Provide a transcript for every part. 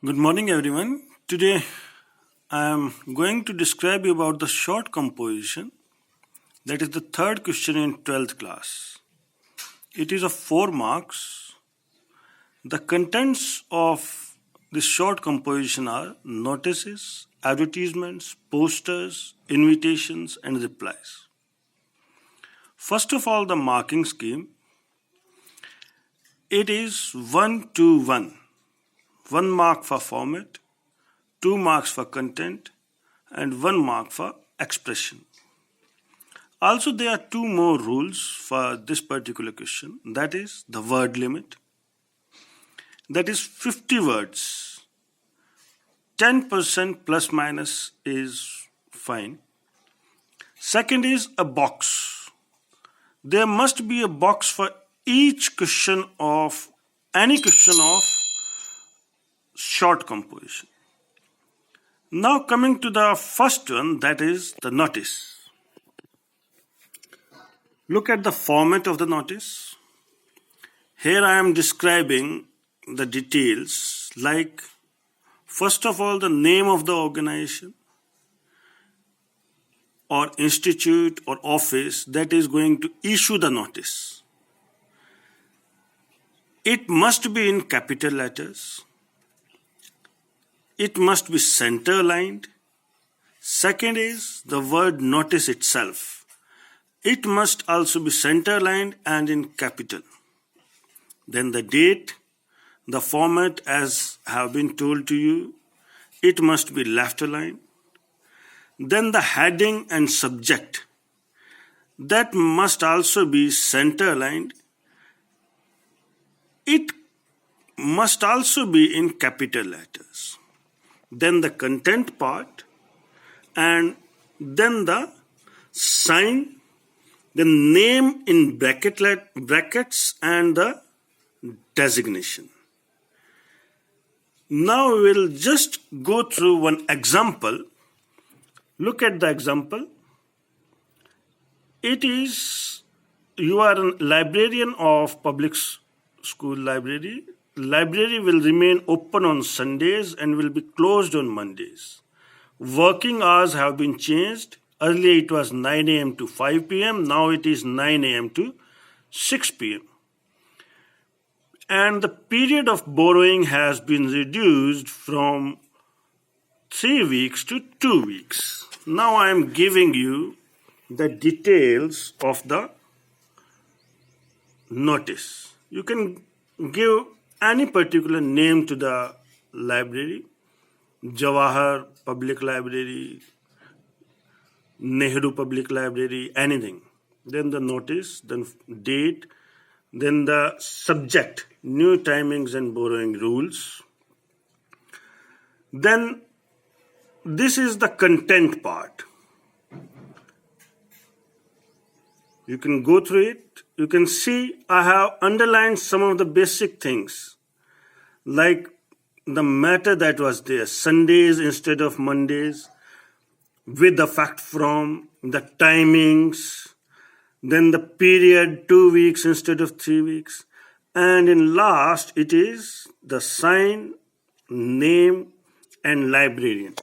Good morning, everyone. Today I am going to describe you about the short composition. That is the third question in 12th class. It is of 4 marks. The contents of this short composition are notices, advertisements, posters, invitations, and replies. First of all, the marking scheme. It is 1 to 1. 1 mark for format, 2 marks for content, and 1 mark for expression. Also, there are 2 more rules for this particular question. That is the word limit. That is 50 words. 10% plus minus is fine. Second is a box. There must be a box for each question of any question of short composition. Now coming to the first one, that is the notice. Look at the format of the notice. Here I am describing the details like first of all the name of the organization or institute or office that is going to issue the notice. It must be in capital letters. It must be center aligned. Second is the word notice itself. It must also be center aligned and in capital. Then the date, the format as have been told to you, it must be left aligned. Then the heading and subject, that must also be center aligned. It must also be in capital letters. Then the content part, and then the sign, the name in brackets and the designation. Now we will just go through one example. Look at the example. It is, you are a librarian of public school library. Library will remain open on Sundays and will be closed on Mondays. Working hours have been changed. Earlier it was 9 a.m. to 5 p.m. Now it is 9 a.m. to 6 p.m. And the period of borrowing has been reduced from 3 weeks to 2 weeks. Now I am giving you the details of the notice. You can give any particular name to the library, Jawahar Public Library, Nehru Public Library, anything. Then the notice, then date, then the subject, new timings and borrowing rules. Then this is the content part. You can go through it. You can see I have underlined some of the basic things like the matter that was there, Sundays instead of Mondays, with the fact from, the timings, then the period 2 weeks instead of 3 weeks, and in last it is the sign, name and librarian.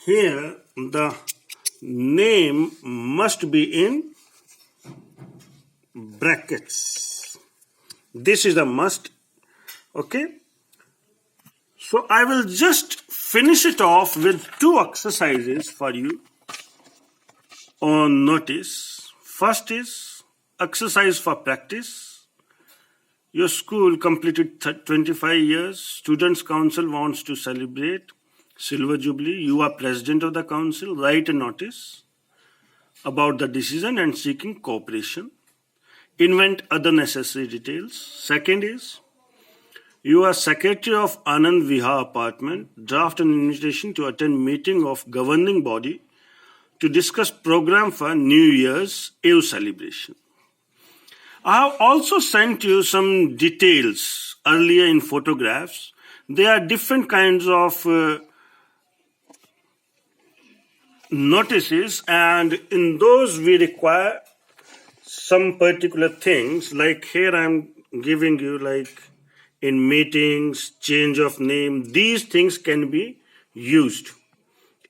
Here the name must be in brackets. This is a must. Okay. So I will just finish it off with 2 exercises for you on notice. First is exercise for practice. Your school completed 25 years. Students' Council wants to celebrate Silver Jubilee. You are president of the council. Write a notice about the decision and seeking cooperation. Invent other necessary details. Second is, you are secretary of Anand Vihar apartment. Draft an invitation to attend meeting of governing body to discuss program for New Year's Eve celebration. I have also sent you some details earlier in photographs. There are different kinds of notices, and in those we require some particular things. Like here I am giving you like in meetings, change of name. These things can be used.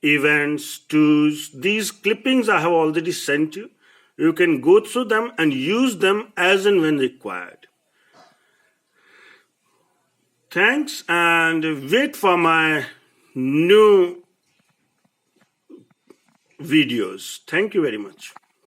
Events, tours, these clippings I have already sent you. You can go through them and use them as and when required. Thanks, and wait for my new videos. Thank you very much.